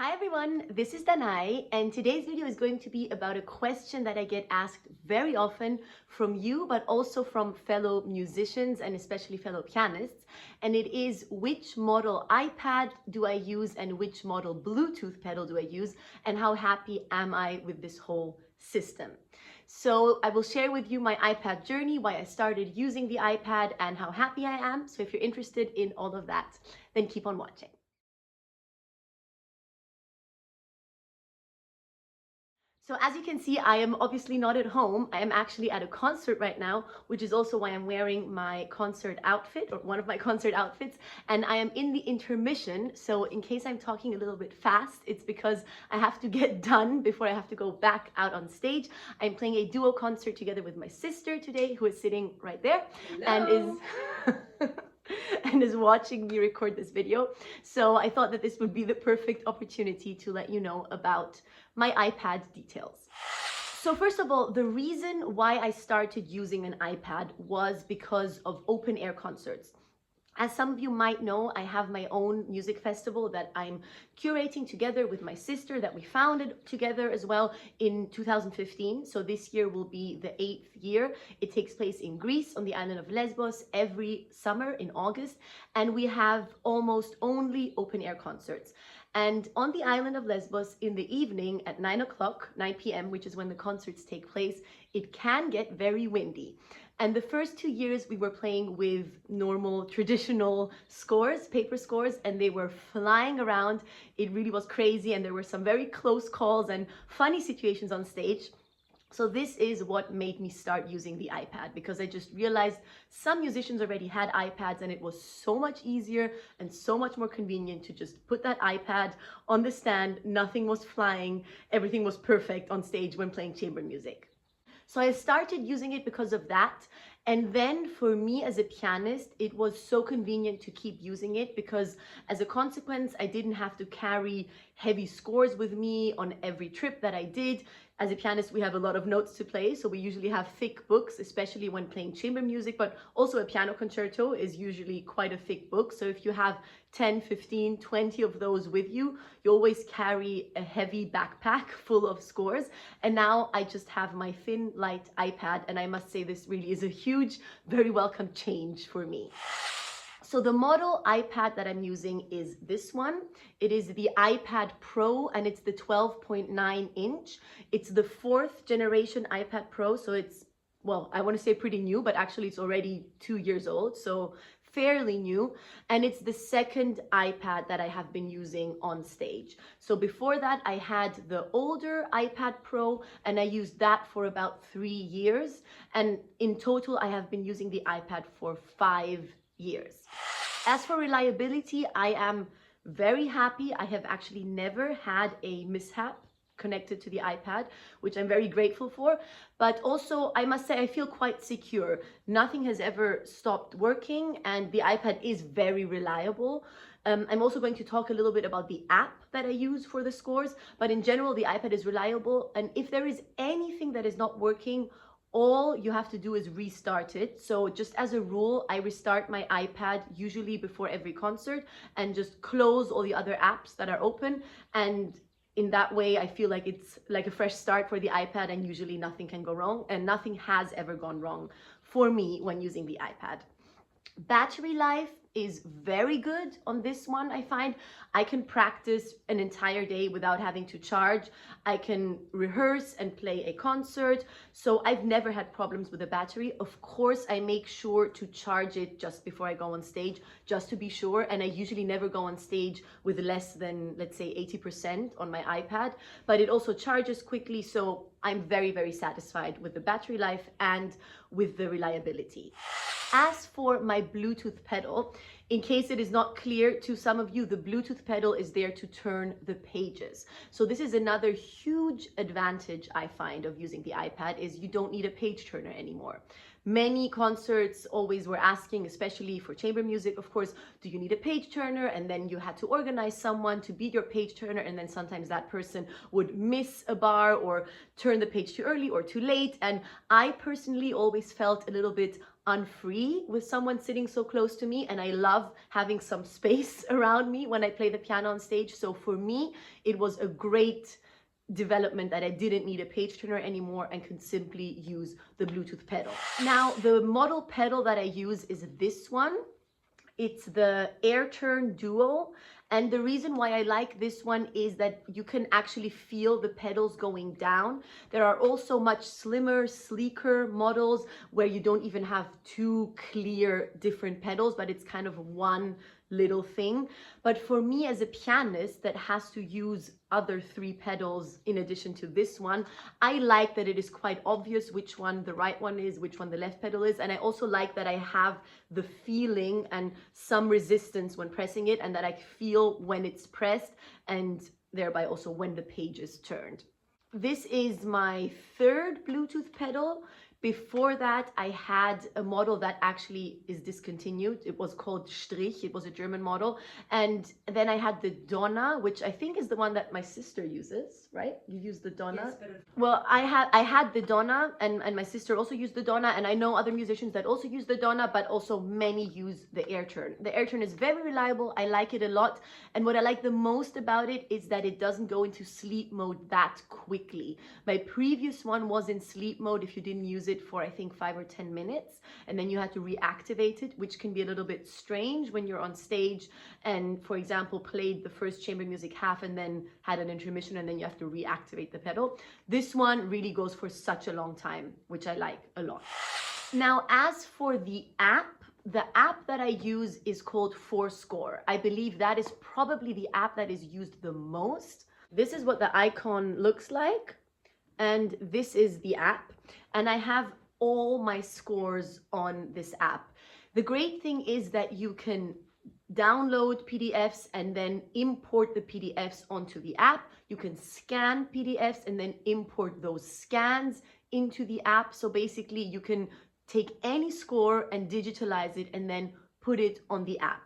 Hi everyone, this is Danai, and today's video is going to be about a question that I get asked very often from you, but also from fellow musicians and especially fellow pianists. And it is, which model iPad do I use and which model Bluetooth pedal do I use, and how happy am I with this whole system? So I will share with you my iPad journey, why I started using the iPad and how happy I am. So if you're interested in all of that, then keep on watching. So as you can see, I am obviously not at home. I am actually at a concert right now, which is also why I'm wearing my concert outfit, or one of my concert outfits, and I am in the intermission. So in case I'm talking a little bit fast, it's because I have to get done before I have to go back out on stage. I'm playing a duo concert together with my sister today, who is sitting right there. Hello. And is watching me record this video. So I thought that this would be the perfect opportunity to let you know about my iPad details. So first of all, the reason why I started using an iPad was because of open air concerts. As some of you might know, I have my own music festival that I'm curating together with my sister, that we founded together as well in 2015. So this year will be the 8th year. It takes place in Greece on the island of Lesbos every summer in August. And we have almost only open air concerts. And on the island of Lesbos in the evening at 9 p.m., which is when the concerts take place, it can get very windy. And the first 2 years we were playing with normal traditional scores, paper scores, and they were flying around. It really was crazy, and there were some very close calls and funny situations on stage. So this is what made me start using the iPad, because I just realized some musicians already had iPads and it was so much easier and so much more convenient to just put that iPad on the stand. Nothing was flying. Everything was perfect on stage when playing chamber music. So I started using it because of that. And then for me as a pianist, it was so convenient to keep using it because as a consequence, I didn't have to carry heavy scores with me on every trip that I did. As a pianist, we have a lot of notes to play, so we usually have thick books, especially when playing chamber music, but also a piano concerto is usually quite a thick book. So if you have 10, 15, 20 of those with you, you always carry a heavy backpack full of scores. And now I just have my thin, light iPad, and I must say this really is a huge, very welcome change for me. So the model iPad that I'm using is this one. It is the iPad Pro, and it's the 12.9 inch. It's the 4th generation iPad Pro, so it's, well, I want to say pretty new, but actually it's already 2 years old, so fairly new. And it's the second iPad that I have been using on stage. So before that, I had the older iPad Pro, and I used that for about 3 years. And in total, I have been using the iPad for 5 years. As for reliability, I am very happy. I have actually never had a mishap connected to the iPad, which I'm very grateful for. But also, I must say, I feel quite secure. Nothing has ever stopped working, and the iPad is very reliable. I'm also going to talk a little bit about the app that I use for the scores, but in general, the iPad is reliable. And if there is anything that is not working, all you have to do is restart it. So just as a rule, I restart my iPad usually before every concert and just close all the other apps that are open. And in that way, I feel like it's like a fresh start for the iPad, and usually nothing can go wrong, and nothing has ever gone wrong for me when using the iPad. Battery life is very good on this one. I find I can practice an entire day without having to charge. I can rehearse and play a concert. So I've never had problems with the battery. Of course, I make sure to charge it just before I go on stage, just to be sure. And I usually never go on stage with less than, let's say, 80% on my iPad, but it also charges quickly. So I'm very, very satisfied with the battery life and with the reliability. As for my Bluetooth pedal, in case it is not clear to some of you, the Bluetooth pedal is there to turn the pages. So this is another huge advantage I find of using the iPad, is you don't need a page turner anymore. Many concerts always were asking, especially for chamber music, of course, do you need a page turner? And then you had to organize someone to be your page turner, and then sometimes that person would miss a bar or turn the page too early or too late. And I personally always felt a little bit unfree with someone sitting so close to me, and I love having some space around me when I play the piano on stage. So for me, it was a great development that I didn't need a page turner anymore and could simply use the Bluetooth pedal. Now, the model pedal that I use is this one. It's the Airturn Duo. And the reason why I like this one is that you can actually feel the pedals going down. There are also much slimmer, sleeker models where you don't even have two clear different pedals, but it's kind of one little thing. But for me as a pianist that has to use other three pedals in addition to this one, I like that it is quite obvious which one the right one is, which one the left pedal is. And I also like that I have the feeling and some resistance when pressing it, and that I feel when it's pressed and thereby also when the page is turned. This is my third Bluetooth pedal. Before that, I had a model that actually is discontinued. It was called Strich. It was a German model. And then I had the Donna, which I think is the one that my sister uses, right? You use the Donna? Yes, but well, I had the Donna, and my sister also used the Donna, and I know other musicians that also use the Donna, but also many use the Airturn. The Airturn is very reliable. I like it a lot. And what I like the most about it is that it doesn't go into sleep mode that quickly. My previous one was in sleep mode if you didn't use it for I think 5 or 10 minutes, and then you had to reactivate it, which can be a little bit strange when you're on stage and, for example, played the first chamber music half and then had an intermission and then you have to reactivate the pedal. This one really goes for such a long time, which I like a lot. Now, as for the app that I use is called Fourscore. I believe that is probably the app that is used the most. This is what the icon looks like, and this is the app. And I have all my scores on this app. The great thing is that you can download PDFs and then import the PDFs onto the app. You can scan PDFs and then import those scans into the app. So basically you can take any score and digitalize it and then put it on the app.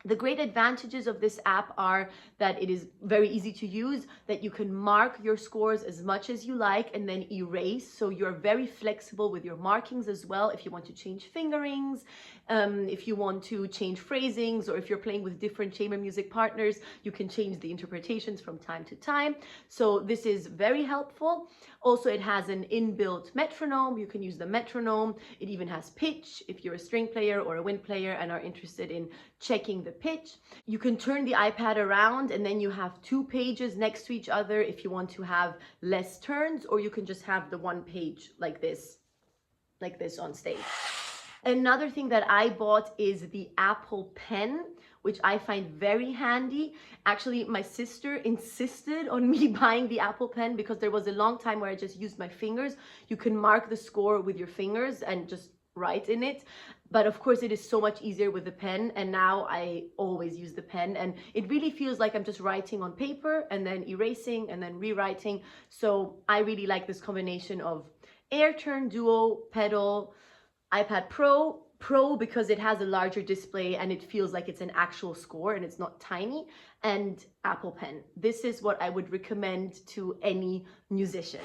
The great advantages of this app are that it is very easy to use, that you can mark your scores as much as you like and then erase. So you're very flexible with your markings as well. If you want to change fingerings, if you want to change phrasings, or if you're playing with different chamber music partners, you can change the interpretations from time to time. So this is very helpful. Also, it has an inbuilt metronome. You can use the metronome. It even has pitch if you're a string player or a wind player and are interested in checking the pitch. You can turn the iPad around and then you have two pages next to each other if you want to have less turns, or you can just have the one page like this on stage. Another thing that I bought is the Apple Pen, which I find very handy. Actually, my sister insisted on me buying the Apple Pen because there was a long time where I just used my fingers. You can mark the score with your fingers and just write in it. But of course, it is so much easier with the pen. And now I always use the pen. And it really feels like I'm just writing on paper and then erasing and then rewriting. So I really like this combination of Airturn Duo pedal, iPad Pro because it has a larger display and it feels like it's an actual score and it's not tiny, and Apple Pen. This is what I would recommend to any musician.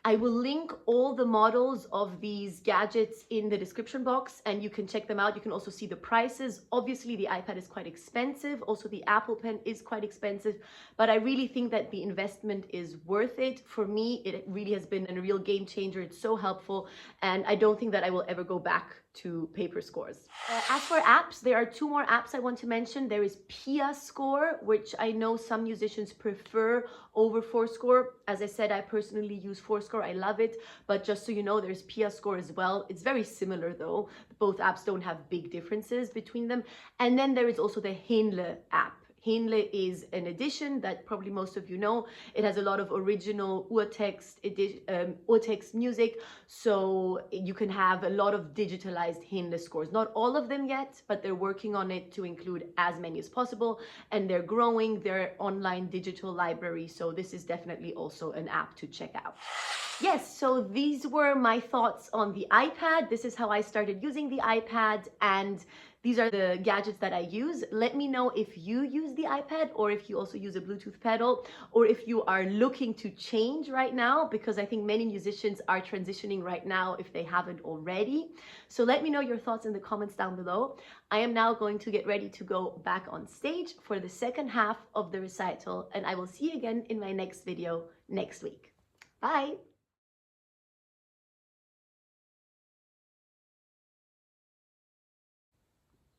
I will link all the models of these gadgets in the description box and you can check them out. You can also see the prices. Obviously, the iPad is quite expensive. Also, the Apple Pen is quite expensive, but I really think that the investment is worth it. For me, it really has been a real game changer. It's so helpful, and I don't think that I will ever go back to paper scores. As for apps, there are two more apps I want to mention. There is Pia Score, which I know some musicians prefer over Fourscore. As I said, I personally use Fourscore. I love it. But just so you know, there's Pia Score as well. It's very similar though. Both apps don't have big differences between them. And then there is also the Henle app. Henle is an edition that probably most of you know. It has a lot of original urtext music, so you can have a lot of digitalized Henle scores. Not all of them yet, but they're working on it to include as many as possible, and they're growing their online digital library, so this is definitely also an app to check out. Yes, so these were my thoughts on the iPad. This is how I started using the iPad, and these are the gadgets that I use. Let me know if you use the iPad or if you also use a Bluetooth pedal, or if you are looking to change right now, because I think many musicians are transitioning right now if they haven't already. So let me know your thoughts in the comments down below. I am now going to get ready to go back on stage for the second half of the recital, and I will see you again in my next video next week. Bye!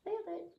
Nailed it.